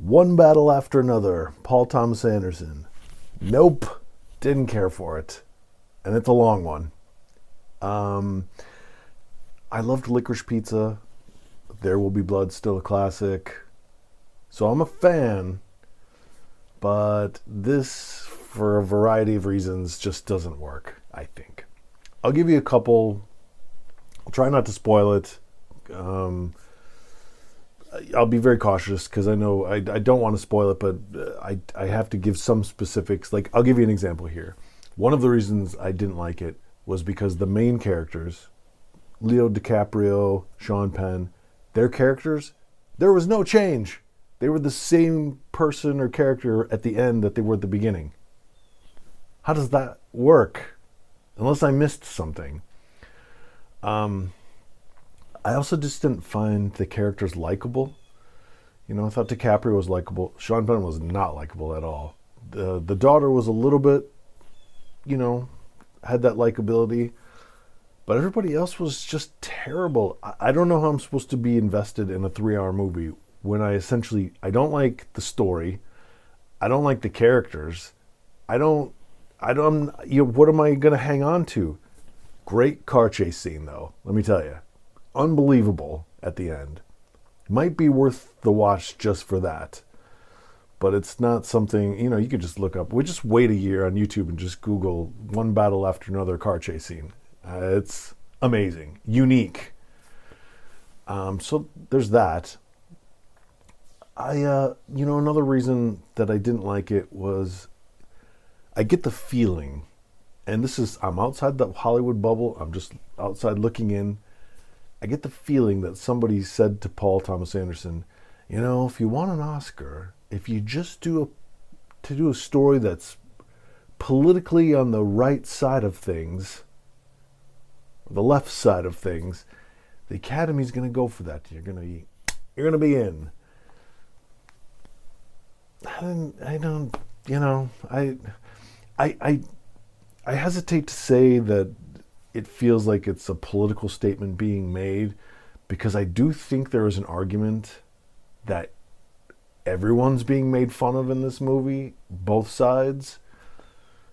One battle after another, Paul Thomas Anderson. Nope, didn't care for it. And it's a long one. I loved Licorice Pizza. There Will Be Blood, still a classic. So I'm a fan, but this, for a variety of reasons, just doesn't work, I think. I'll give you a couple. I'll try not to spoil it. I'll be very cautious because I know I don't want to spoil it, but I have to give some specifics. Like, I'll give you an example here. One of the reasons I didn't like it was because the main characters, Leo DiCaprio, Sean Penn, their characters, there was no change. They were the same person or character at the end that they were at the beginning. How does that work? Unless I missed something. I also just didn't find the characters likable. You know, I thought DiCaprio was likable. Sean Penn was not likable at all. The daughter was a little bit, had that likability. But everybody else was just terrible. I don't know how I'm supposed to be invested in a 3-hour movie when I don't like the story. I don't like the characters. What am I going to hang on to? Great car chase scene, though, let me tell you. Unbelievable at the end. Might be worth the watch just for that. But it's not something, you could just look up. We just wait a year on YouTube and just Google one battle after another car chase scene. It's amazing. Unique. So there's that. Another reason that I didn't like it was I get the feeling, and I'm outside the Hollywood bubble, I'm just outside looking in. I get the feeling that somebody said to Paul Thomas Anderson, if you want an Oscar, if you just do a story that's politically on the right side of things, the left side of things, the Academy's going to go for that. You're going to be in. I hesitate to say that it feels like it's a political statement being made, because I do think there is an argument that everyone's being made fun of in this movie, both sides.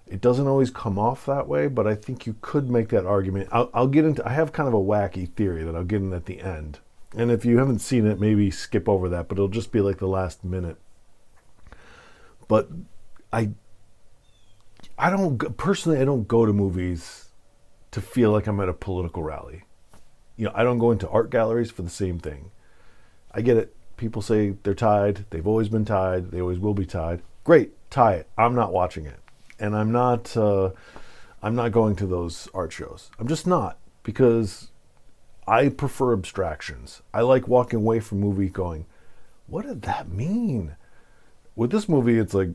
It doesn't always come off that way, but I think you could make that argument. I'll get into. I have kind of a wacky theory that I'll get in at the end, and if you haven't seen it, maybe skip over that. But it'll just be like the last minute. But I don't go to movies to feel like I'm at a political rally. I don't go into art galleries for the same thing. I get it. People say they're tied. They've always been tied. They always will be tied. Great, tie it. I'm not watching it. And I'm not going to those art shows. I'm just not, because I prefer abstractions. I like walking away from a movie going, what did that mean? With this movie, it's like,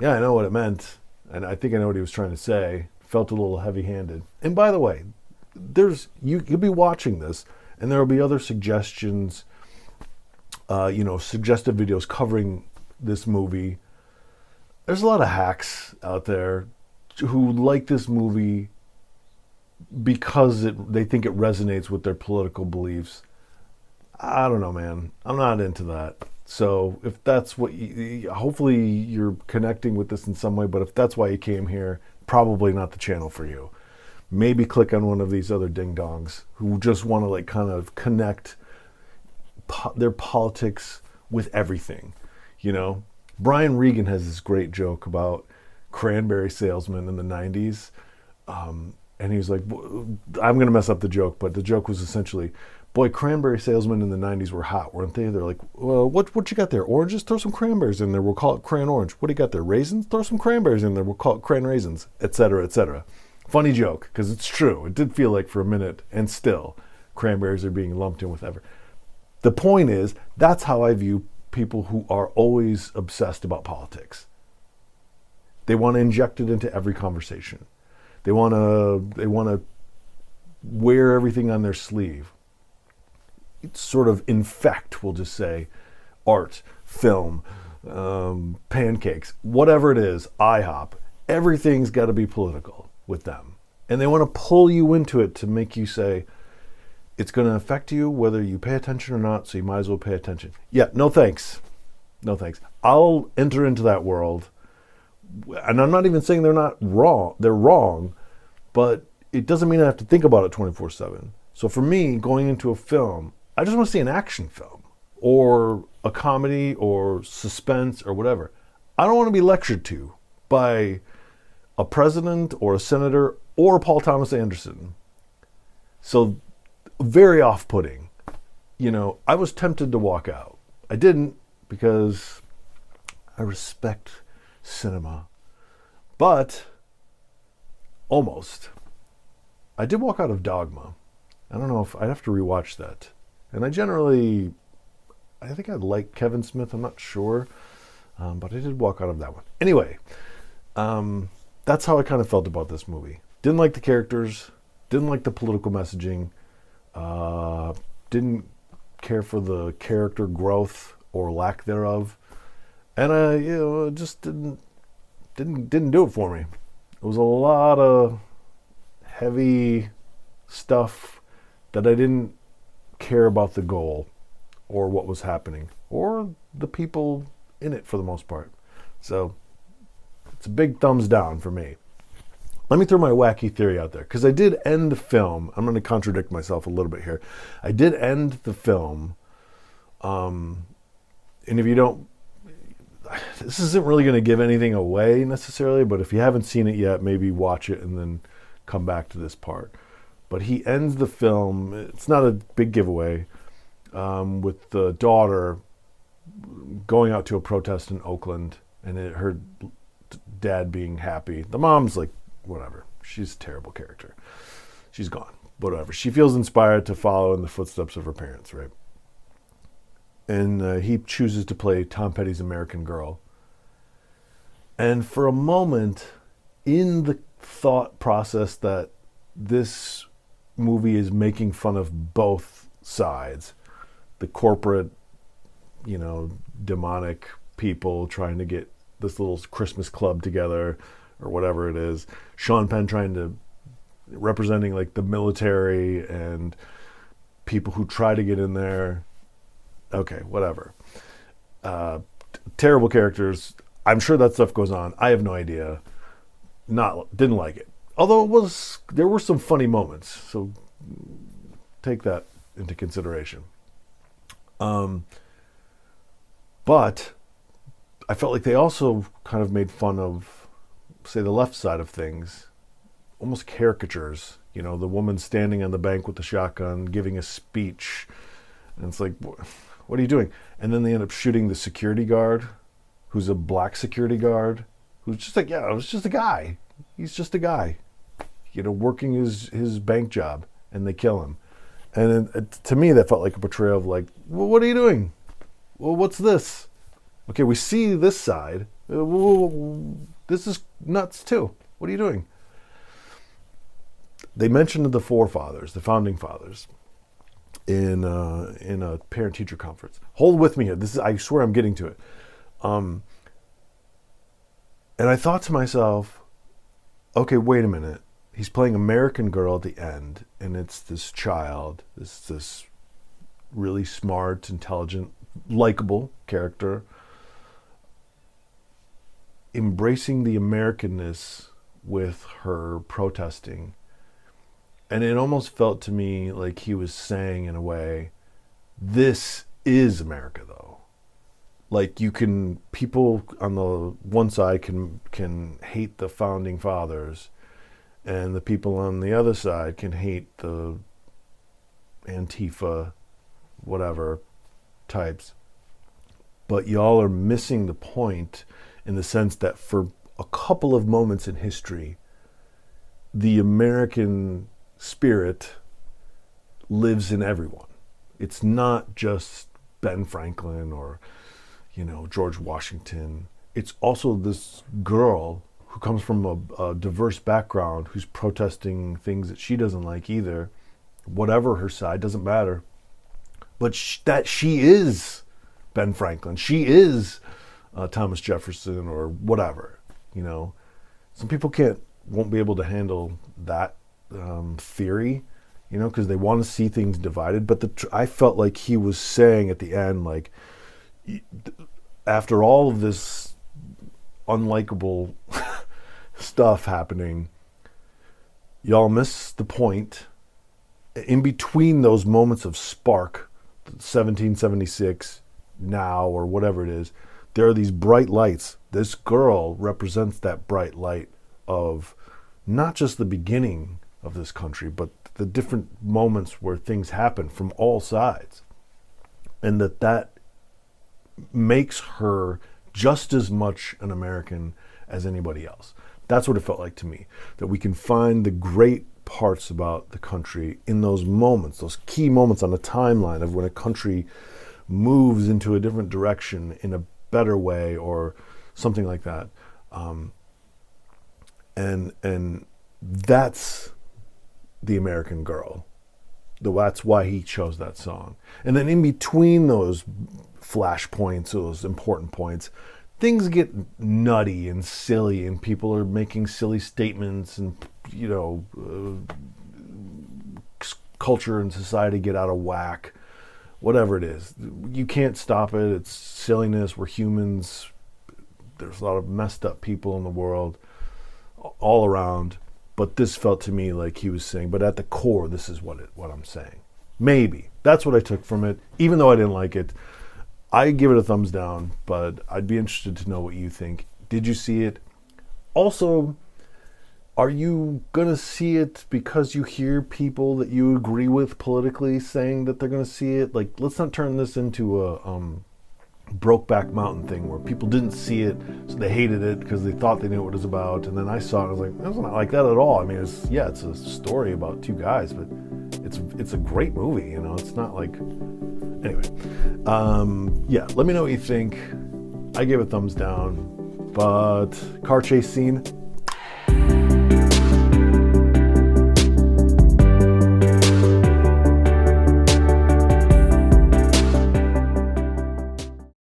yeah, I know what it meant, and I think I know what he was trying to say. Felt a little heavy-handed. And by the way, you'll be watching this, and there will be other suggestions, suggestive videos covering this movie. There's a lot of hacks out there who like this movie because they think it resonates with their political beliefs. I don't know, man. I'm not into that. So if that's what hopefully you're connecting with this in some way, but if that's why you came here, probably not the channel for you. Maybe click on one of these other ding-dongs who just want to kind of connect their politics with everything, Brian Regan has this great joke about cranberry salesmen in the 90s. And he was like, I'm going to mess up the joke, but the joke was essentially, boy, cranberry salesmen in the 90s were hot, weren't they? They're like, well, what you got there? Oranges? Throw some cranberries in there. We'll call it cran orange. What do you got there? Raisins? Throw some cranberries in there. We'll call it cran raisins, etc., etc. Funny joke, because it's true. It did feel like for a minute, and still, cranberries are being lumped in with ever. The point is, that's how I view people who are always obsessed about politics. They want to inject it into every conversation. They want to wear everything on their sleeve. It's sort of infect, we'll just say, art, film, pancakes, whatever it is, IHOP. Everything's got to be political with them. And they want to pull you into it to make you say, it's going to affect you whether you pay attention or not, so you might as well pay attention. Yeah, no thanks. No thanks. I'll enter into that world, and I'm not even saying they're not wrong. They're wrong, but it doesn't mean I have to think about it 24/7. So for me, going into a film, I just want to see an action film or a comedy or suspense or whatever. I don't want to be lectured to by a president or a senator or Paul Thomas Anderson. So very off-putting. I was tempted to walk out. I didn't, because I respect cinema. But almost. I did walk out of Dogma. I don't know if I'd have to rewatch that. And I think I like Kevin Smith, I'm not sure. But I did walk out of that one. Anyway, that's how I kind of felt about this movie. Didn't like the characters, didn't like the political messaging, didn't care for the character growth or lack thereof, and it just didn't do it for me. It was a lot of heavy stuff that I didn't care about the goal or what was happening or the people in it for the most part. So it's a big thumbs down for me. Let me throw my wacky theory out there, because I did end the film. I'm going to contradict myself a little bit here. I did end the film, and if you don't, this isn't really going to give anything away necessarily, but if you haven't seen it yet, maybe watch it and then come back to this part. But he ends the film, it's not a big giveaway, with the daughter going out to a protest in Oakland, and her dad being happy. The mom's like, whatever. She's a terrible character. She's gone. Whatever. She feels inspired to follow in the footsteps of her parents, right? And he chooses to play Tom Petty's American Girl. And for a moment, in the thought process that this movie is making fun of both sides, the corporate, demonic people trying to get this little Christmas club together, or whatever it is. Sean Penn representing like the military and people who try to get in there. Okay, whatever. Terrible characters. I'm sure that stuff goes on. I have no idea. Didn't like it. Although there were some funny moments. So take that into consideration. But I felt like they also kind of made fun of, say, the left side of things, almost caricatures. The woman standing on the bank with the shotgun, giving a speech, and it's like, what are you doing? And then they end up shooting the security guard, who's a black security guard, who's just like, it was just a guy. He's just a guy, working his bank job, and they kill him. And then, to me, that felt like a portrayal of like, well, what are you doing? Well, what's this? Okay, we see this side. This is nuts too. What are you doing? They mentioned the forefathers, the founding fathers, in a parent-teacher conference. Hold with me here. I swear I'm getting to it. And I thought to myself, okay, wait a minute. He's playing American Girl at the end, and it's this child, this really smart, intelligent, likable character, embracing the Americanness with her protesting. And it almost felt to me like he was saying, in a way, this is America, though. Like, people on the one side can hate the founding fathers, and the people on the other side can hate the Antifa, whatever, types. But y'all are missing the point, in the sense that for a couple of moments in history, the American spirit lives in everyone. It's not just Ben Franklin or, George Washington. It's also this girl who comes from a diverse background, who's protesting things that she doesn't like either. Whatever her side, doesn't matter. But that she is Ben Franklin. She is Thomas Jefferson or whatever. Some people won't be able to handle that theory, because they want to see things divided. But I felt like he was saying at the end, like, after all of this unlikable stuff happening, y'all miss the point. In between those moments of spark, 1776, now, or whatever it is, there are these bright lights. This girl represents that bright light of not just the beginning of this country, but the different moments where things happen from all sides. And that makes her just as much an American as anybody else. That's what it felt like to me, that we can find the great parts about the country in those moments, those key moments on the timeline of when a country moves into a different direction in a better way or something like that. And that's the American Girl. That's why he chose that song. And then in between those flashpoints, those important points, things get nutty and silly, and people are making silly statements, and culture and society get out of whack. Whatever it is, you can't stop it. It's silliness. We're humans. There's a lot of messed up people in the world all around. But this felt to me like he was saying, but at the core, this is what I'm saying. Maybe. That's what I took from it, even though I didn't like it. I give it a thumbs down, but I'd be interested to know what you think. Did you see it? Also, are you going to see it because you hear people that you agree with politically saying that they're going to see it? Like, let's not turn this into a Brokeback Mountain thing where people didn't see it, so they hated it because they thought they knew what it was about. And then I saw it, I was like, it's not like that at all. I mean, it's a story about two guys, but it's a great movie, It's not like... Anyway, let me know what you think. I gave it a thumbs down, but car chase scene,